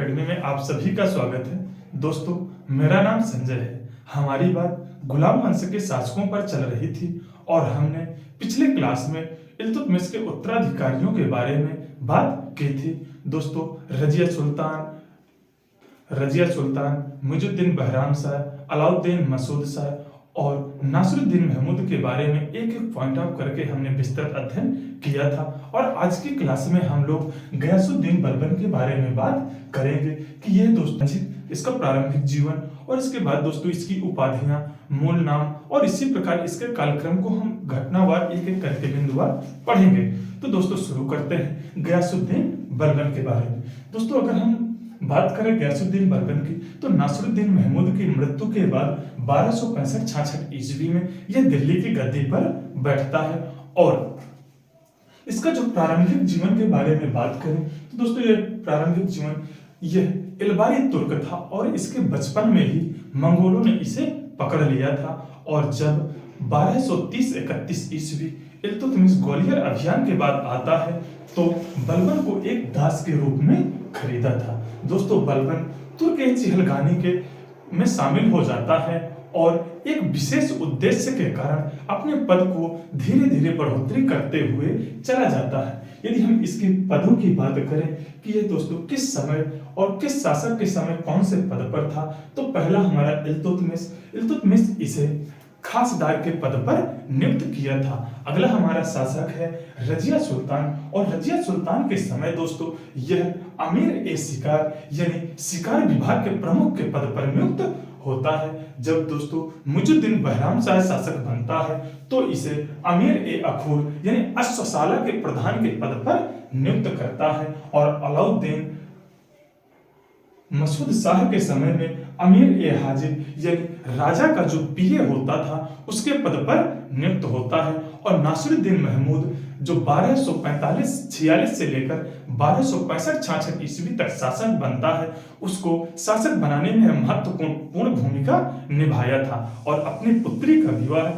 Academy में आप सभी का स्वागत है। दोस्तों, मेरा नाम संजय है। हमारी बात गुलाम वंश के शासकों पर चल रही थी और हमने पिछले क्लास में इल्तुतमिश के उत्तराधिकारियों के बारे में बात की थी। दोस्तों, रजिया सुल्तान, मुइजुद्दीन बहराम शाह, अलाउद्दीन मसूद शाह और नासिरुद्दीन महमूद के बारे में एक एक पॉइंट आउट करके हमने विस्तृत अध्ययन किया था। और आज की क्लास में हम लोग गयासुद्दीन बलबन के बारे में बात करेंगे कि यह दोस्तों इसका प्रारंभिक जीवन और इसके बाद दोस्तों इसकी उपाधियां, मूल नाम और इसी प्रकार इसके कालक्रम को हम घटनावार एक एक करके बिंदुवार पढ़ेंगे। तो दोस्तों शुरू करते हैं गयासुद्दीन बलबन के बारे में। दोस्तों, अगर हम बात करें गयासुद्दीन बलबन की तो नासिरुद्दीन महमूद की मृत्यु के बाद 1265-66 ईस्वी में यह दिल्ली की गद्दी पर बैठता है। और इसका जो प्रारंभिक जीवन के बारे में बात करें तो दोस्तों यह प्रारंभिक जीवन यह इलबारी तुर्क था और इसके बचपन में ही मंगोलों ने इसे पकड़ लिया था। और जब 1230-31 ईस्वी इल्तुतमिश ग्वालियर अभियान के बाद आता है तो बलबन को एक दास के रूप में खरीदा था। दोस्तों, बलबन तुर्क-ए-चिहलगानी के में शामिल हो जाता है और एक विशेष उद्देश्य के कारण अपने पद को धीरे धीरे बढ़ोतरी करते हुए चला जाता है। यदि हम इसके पदों की बात करें कि ये दोस्तों किस समय और किस शासक के समय कौन से पद पर था, तो पहला हमारा इल्तुतमिश इसे खासदार के पद पर नियुक्त किया था। अगला हमारा शासक है रजिया सुल्तान और रजिया सुल्तान के समय दोस्तों यह अमीर-ए-शिकार यानी शिकार विभाग के प्रमुख के पद पर नियुक्त होता है। जब दोस्तों मुइजुद्दीन बहराम शाह शासक बनता है तो इसे अमीर-ए-अखूर यानी अश्वशाला के प्रधान के पद पर नियुक्त करता है। और अलाउद्दीन मसूद शाह के समय में अमीर-ए-हाजिब यानी राजा का जो पीए होता था उसके पद पर नियुक्त होता है। और नासिरुद्दीन महमूद जो 1245-46 से लेकर 1265-66 ईस्वी तक शासक बनता है, उसको शासक बनाने में महत्वपूर्ण भूमिका निभाया था और अपनी पुत्री का विवाह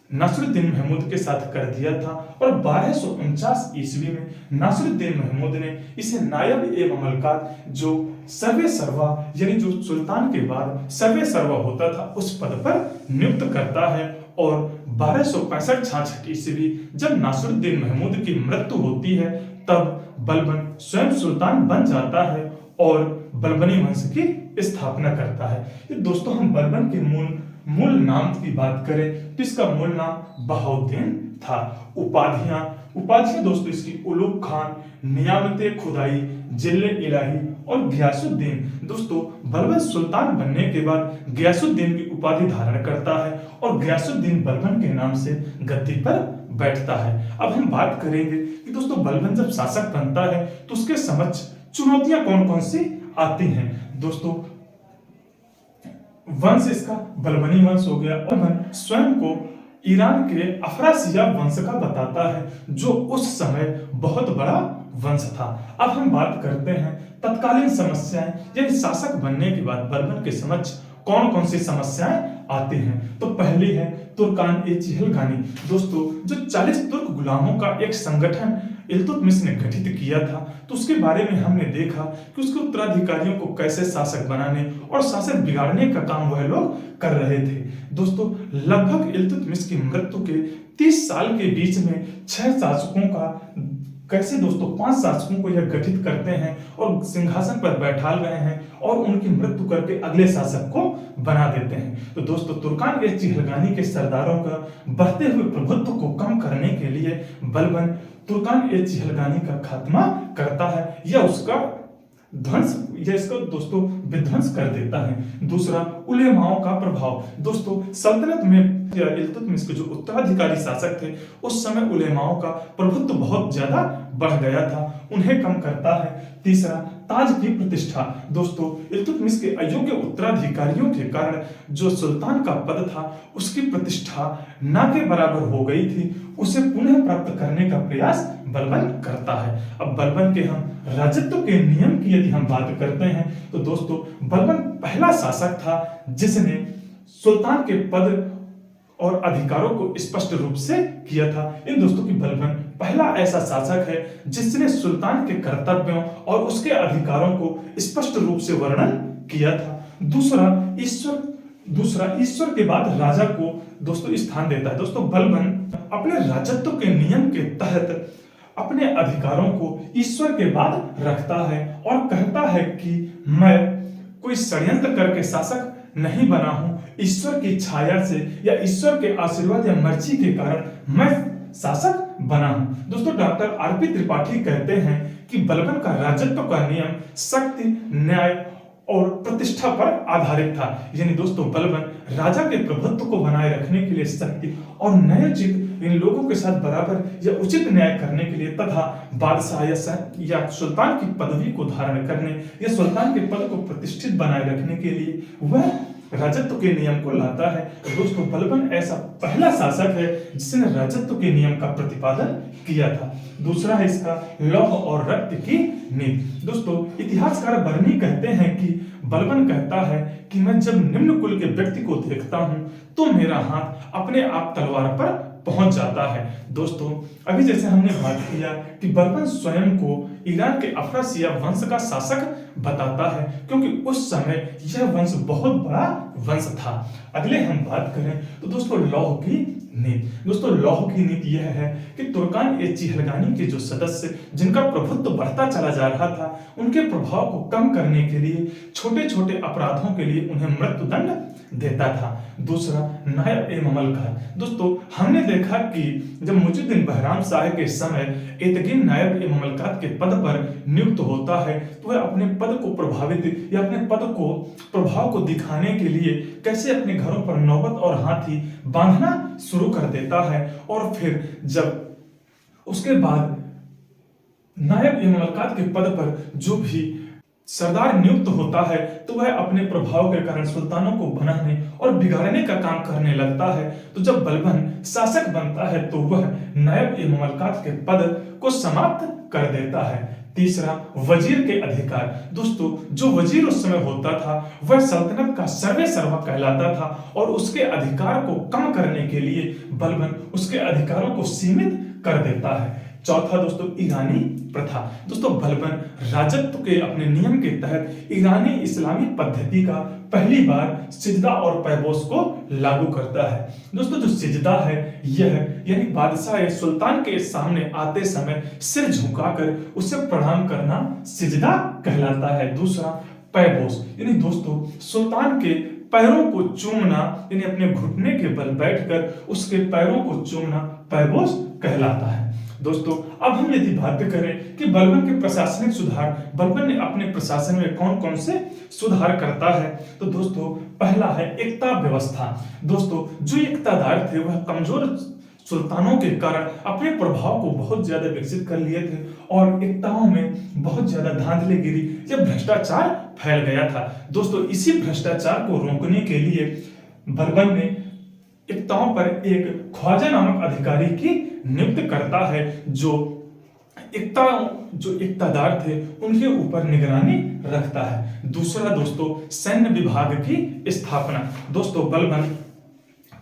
नासिरुद्दीन महमूद के साथ कर दिया था। और 1249 ईस्वी में नासिरुद्दीन महमूद ने इसे नायब-ए-ममलकात जो सर्वे सर्वा यानी जो सुल्तान के बाद सर्वे सर्वा होता था उस पद पर नियुक्त करता है। और 1265-66 ईस्वी जब नासिरुद्दीन महमूद की मृत्यु होती है तब बलबन स्वयं सुल्तान बन जाता है और बलबनी वंश की स्थापना करता है। ये दोस्तों हम बलबन के मूल नाम की बात करें तो इसका मूल नाम बहाउद्दीन था। उपाधियां दोस्तों इसकी उलूग खान, नियामते खुदाई, जिल्ले इलाही और गयासुद्दीन। दोस्तों, बलबन सुल्तान बनने के बाद गयासुद्दीन की उपाधि धारण करता है और गयासुद्दीन बलबन के नाम से गद्दी पर बैठता है। अब हम बात करेंगे कि दोस्तों बलबन जब शासक बनता है तो उसके समक्ष चुनौतियां कौन कौन सी आती हैं। दोस्तों, वंश इसका बलबनी वंश हो गया और बलबन स्वयं को ईरान के अफरासिया वंश का बताता है जो उस समय बहुत बड़ा वंश था। अब हम बात करते हैं तत्कालीन समस्याएं यानी शासक बनने के बाद बलबन के समक्ष कौन कौन सी समस्याएं आती हैं। तो पहली है तुर्कान-ए-चिहलगानी। दोस्तों, जो 40 तुर्क गुलामों का एक संगठन इल्तुतमिश ने गठित किया था तो उसके बारे में हमने देखा कि उसके उत्तराधिकारियों को कैसे शासक बनाने और शासक बिगाड़ने का काम वह लोग कर रहे थे। दोस्तों, लगभग इल्तुतमिश की मृत्यु के 30 साल के बीच में 6 शासकों का कैसे दोस्तों 5 शासकों को यह गठित करते हैं और सिंहासन पर बैठाल रहे हैं और उनकी मृत्यु करके अगले शासक को बना देते हैं। तो दोस्तों, तुर्कान-ए-चिहलगानी के सरदारों का बढ़ते हुए प्रभुत्व को कम करने के लिए बलबन तुर्कान-ए-चिहलगानी का खात्मा करता है या उसका इसका दोस्तों विध्वंस कर देता है। दूसरा, उलेमाओं का प्रभाव। दोस्तों, सल्तनत में इल्तुतमिश के जो उत्तराधिकारी शासक थे उस समय उलेमाओं का प्रभुत्व बहुत ज्यादा बढ़ गया था, उन्हें कम करता है। तीसरा, ताज की प्रतिष्ठा। दोस्तों, इल्तुतमिश के अयोग्य उत्तराधिकारियों के कारण जो सुल्तान का पद था उसकी प्रतिष्ठा ना के बराबर हो गई थी, उसे पुनः प्राप्त करने का प्रयास बलबन करता है। अब बलबन के हम राजत्व के नियम की यदि हम बात करते हैं तो दोस्तों बलबन पहला शासक था जिसने सुल्तान के पद और अधिकारों को स्पष्ट रूप से किया था। इन दोस्तों की बलबन पहला ऐसा शासक है जिसने सुल्तान के कर्तव्यों और उसके अधिकारों को स्पष्ट रूप से वर्णन किया था। दूसरा ईश्वर के बाद राजा को दोस्तों स्थान देता है। दोस्तों बलबन अपने राजत्व के नियम के तहत अपने अधिकारों को ईश्वर के बाद रखता है और कहता है कि मैं कोई षड्यंत्र करके शासक नहीं बना हूं, ईश्वर की छाया से या ईश्वर के आशीर्वाद या मर्जी के कारण मैं शासक बना हूं। दोस्तों डॉक्टर आरपी त्रिपाठी कहते हैं कि बलबन का राजत्व का नियम शक्ति, न्याय और प्रतिष्ठा पर आधारित था। यानी दोस्तों बलबन राजा के प्रभुत्व को बनाए रखने के लिए शक्ति और न्यायोचित इन लोगों के साथ बराबर या उचित न्याय करने के लिए तथा बादशाह या सुल्तान की पदवी को धारण करने या सुल्तान के पद को प्रतिष्ठित बनाए रखने के लिए वह राजत्व के नियम को लाता है। दोस्तों बलबन ऐसा पहला शासक है जिसने राजत्व के नियम का प्रतिपादन किया था। दूसरा है इसका लौह और रक्त की नीति। दोस्तों इतिहासकार बर्नी कहते हैं कि बलबन कहता है कि मैं जब निम्न कुल के व्यक्ति को देखता हूं तो मेरा हाथ अपने आप तलवार पर पहुंच जाता है। दोस्तों अभी जैसे हमने बात किया कि बलबन स्वयं को ईरान के अफरासिया वंश का शासक बताता है क्योंकि उस समय यह वंश बहुत बड़ा वंश था। अगले हम बात करें तो दोस्तों लौह की नीति। दोस्तों लौह की नीति यह है कि तुर्कान ए चिहलगानी के जो सदस्य जिनका प्रभुत्व बढ़ता चला जा रहा था उनके प्रभाव को कम करने के लिए छोटे छोटे अपराधों के लिए उन्हें मृत्युदंड देता था। दूसरा नायब ए ममलकार। दोस्तों हमने देखा कि जब मुइजुद्दीन बहराम शाह के समय एतगिन नायब ए ममलकात के पद पर नियुक्त होता है तो वह अपने पद को प्रभावित या अपने पद को प्रभाव को दिखाने के लिए कैसे अपने घरों पर नौबत और हाथी बांधना शुरू कर देता है और फिर जब उसके बाद नायब ए ममलकात के पद पर जो भी सरदार नियुक्त होता है तो वह अपने प्रभाव के कारण सुल्तानों को बनाने और बिगाड़ने का काम करने लगता है। तो जब बलबन शासक बनता है तो वह नायब ए ममलकात के पद को समाप्त कर देता है। तीसरा वजीर के अधिकार। दोस्तों जो वजीर उस समय होता था वह सल्तनत का सर्वे सर्वा कहलाता था और उसके अधिकार को कम करने के लिए बलबन उसके अधिकारों को सीमित कर देता है। चौथा दोस्तों ईरानी प्रथा। दोस्तों बलबन राजत्व के अपने नियम के तहत ईरानी इस्लामी पद्धति का पहली बार सिजदा और पैबोस को लागू करता है। दोस्तों जो सिजदा है यह यानी बादशाह या सुल्तान के सामने आते समय सिर झुकाकर उसे प्रणाम करना सिजदा कहलाता है। दूसरा पैबोस यानी दोस्तों सुल्तान के पैरों को चूमना यानी अपने घुटने के बल बैठकर उसके पैरों को चूमना पैबोस कहलाता है। दोस्तों अब हम यदि बात करें कि बलबन के प्रशासनिक सुधार, बलबन ने अपने प्रशासन में कौन कौन से सुधार करता है तो दोस्तों पहला है एकता व्यवस्था। दोस्तों जो एकतादार थे वह कमजोर सुल्तानों के कारण अपने प्रभाव को बहुत ज्यादा विकसित कर लिए थे और एकताओं में बहुत ज्यादा धांधलीगिरी या भ्रष्टाचार फैल गया था। दोस्तों इसी भ्रष्टाचार को रोकने के लिए बलबन ने एकताओं पर एक ख्वाजा नामक अधिकारी की नियुक्त करता है जो एकतादार थे उनके ऊपर निगरानी रखता है। दूसरा दोस्तों सैन्य विभाग की स्थापना। दोस्तों बलबन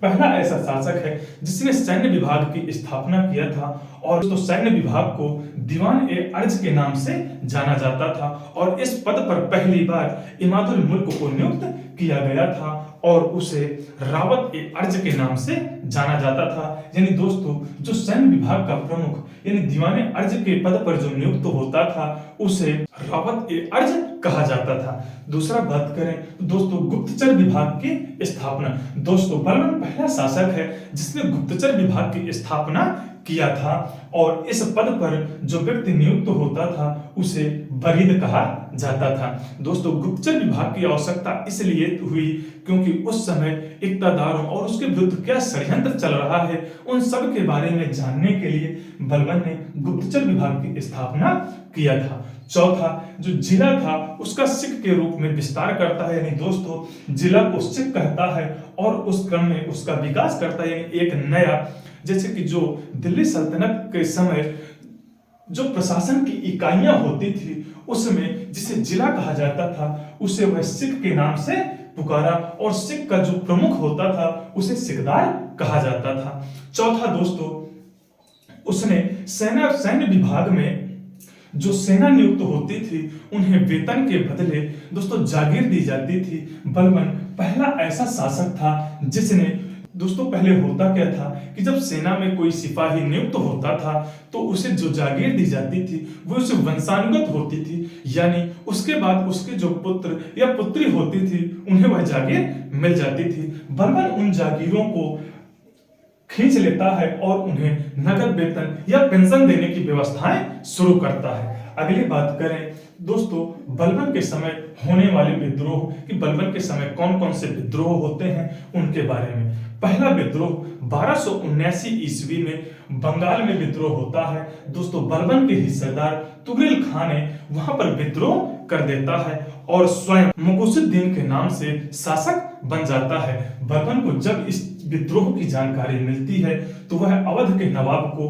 पहला ऐसा शासक है जिसने सैन्य विभाग की स्थापना किया था और तो सैन्य विभाग को दीवान ए अर्ज के नाम से जाना जाता था और इस पद पर पहली बार इमादुल मुल्क को नियुक्त किया गया था और उसे रावत ए अर्ज के नाम से जाना जाता था। यानी दोस्तों जो सैन्य विभाग का प्रमुख यानी दीवाने अर्ज के पद पर जो नियुक्त होता था उसे रावत ए अर्ज कहा जाता था। दूसरा बात करें तो दोस्तों गुप्तचर विभाग की स्थापना। दोस्तों बलबन पहला शासक है जिसने गुप्तचर विभाग की स्थापना किया था और इस पद पर जो व्यक्ति नियुक्त होता था उसे बरीद कहा जाता था। दोस्तों गुप्तचर विभाग की आवश्यकता इसलिए हुई क्योंकि उस समय इक्तादारों और उसके विरुद्ध क्या षड्यंत्र चल रहा है उन सब के बारे में जानने के लिए बलबन ने गुप्तचर विभाग की स्थापना किया था। चौथा जो जिला था उसका सिख के रूप में विस्तार करता है यानी दोस्तों जिला को सिख कहता है और उस क्रम में उसका विकास करता है यानी एक नया जैसे कि जो दिल्ली सल्तनत के समय जो प्रशासन की इकाइयां होती थी उसमें जिसे जिला कहा जाता था उसे वह सिख के नाम से पुकारा और सिख का जो प्रमुख होता था उसे सिकदार कहा जाता था। चौथा दोस्तों उसने सैन्य विभाग में जो सेना नियुक्त होती थी उन्हें वेतन के बदले दोस्तों जागीर दी जाती थी। बलबन पहला ऐसा शासक था जिसने दोस्तों, पहले होता क्या था कि जब सेना में कोई सिपाही नियुक्त होता था तो उसे जो जागीर दी जाती थी वो उसे वंशानुगत होती थी, यानी उसके बाद उसके जो पुत्र या पुत्री होती थी उन्हें वह जागीर मिल जाती थी। बलबन उन जागीरों को खींच लेता है और उन्हें नगद वेतन या पेंशन देने की व्यवस्थाएं शुरू करता है। अगली बात करें दोस्तों बलबन के समय होने वाले विद्रोह कि बलबन के समय कौन कौन से विद्रोह होते हैं उनके बारे में। पहला विद्रोह 1279 ईस्वी में बंगाल में विद्रोह होता है। दोस्तों बलबन के हिस्सेदार तुगरिल खान ने वहां पर विद्रोह कर देता है और स्वयं मुगुसुद्दीन के नाम से शासक बन जाता है। बलबन को जब इस विद्रोह की जानकारी मिलती है तो वह अवध के नवाब को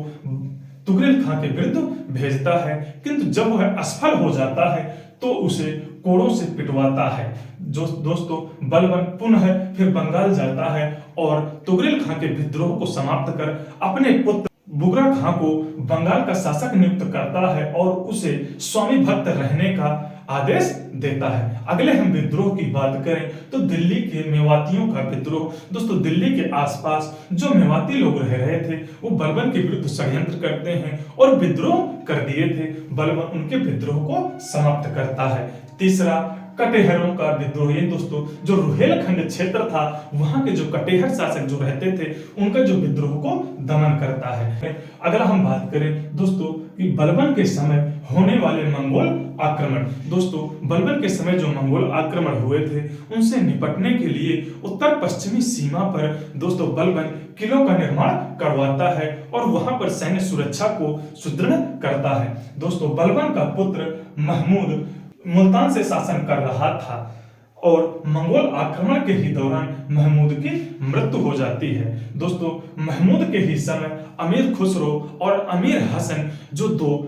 तुगरिल खान के विरुद्ध भेजता है, किंतु जब वह असफल हो जाता है तो उसे कोड़ों से पिटवाता है। जो दोस्तों बलबन पुनः फिर बंगाल जाता है और तुगरिल खान के विद्रोह को समाप्त कर अपने पुत्र बुगरा खां को बंगाल का शासक नियुक्त करता है और उसे स्वामी भक्त रहने का आदेश देता है। अगले हम विद्रोह की बात करें तो दिल्ली के मेवातियों का विद्रोह। दोस्तों दिल्ली के आसपास जो मेवाती लोग रह रहे थे वो बलबन के विरुद्ध षड्यंत्र करते हैं और विद्रोह कर दिए थे। बलबन उनके विद्रोह को समाप्त करता है। तीसरा कटेहरों का विद्रोह। ये दोस्तों जो रुहेलखंड क्षेत्र था वहां के जो कटेहर शासक जो रहते थे उनका जो विद्रोह को दमन करता है। अगर हम बात करें दोस्तों कि बलबन के समय होने वाले मंगोल आक्रमण। दोस्तों बलबन के समय जो मंगोल आक्रमण हुए थे उनसे निपटने के लिए उत्तर पश्चिमी सीमा पर दोस्तों बलबन किलों का निर्माण करवाता है और वहां पर सैन्य सुरक्षा को सुदृढ़ करता है। दोस्तों बलबन का पुत्र महमूद मुल्तान से शासन कर रहा था और मंगोल आक्रमण के ही दौरान महमूद की मृत्यु हो जाती है। दोस्तों महमूद के ही समय अमीर खुसरो और अमीर हसन जो दो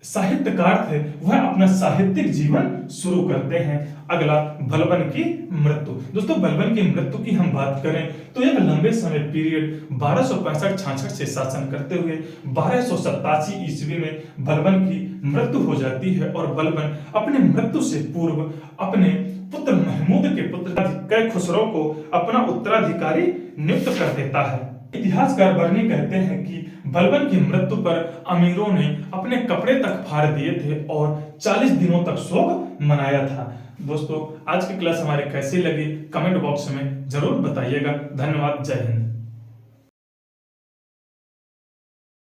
साहित्यकार थे वह अपना साहित्यिक जीवन शुरू करते हैं। अगला बलबन की मृत्यु। दोस्तों बलबन की मृत्यु की हम बात करें तो एक लंबे समय पीरियड 1265-66 से शासन करते हुए 1287 ईस्वी में बलबन की मृत्यु हो जाती है और बलबन अपने मृत्यु से पूर्व अपने पुत्र महमूद के पुत्र कै खुसरो को अपना उत्तराधिकारी नियुक्त कर देता है। इतिहासकार बर्नी कहते हैं कि बलबन की मृत्यु पर अमीरों ने अपने कपड़े तक फाड़ दिए थे और 40 दिनों तक शोक मनाया था। दोस्तों आज की क्लास हमारी कैसी लगी कमेंट बॉक्स में जरूर बताइएगा। धन्यवाद। जय हिंद।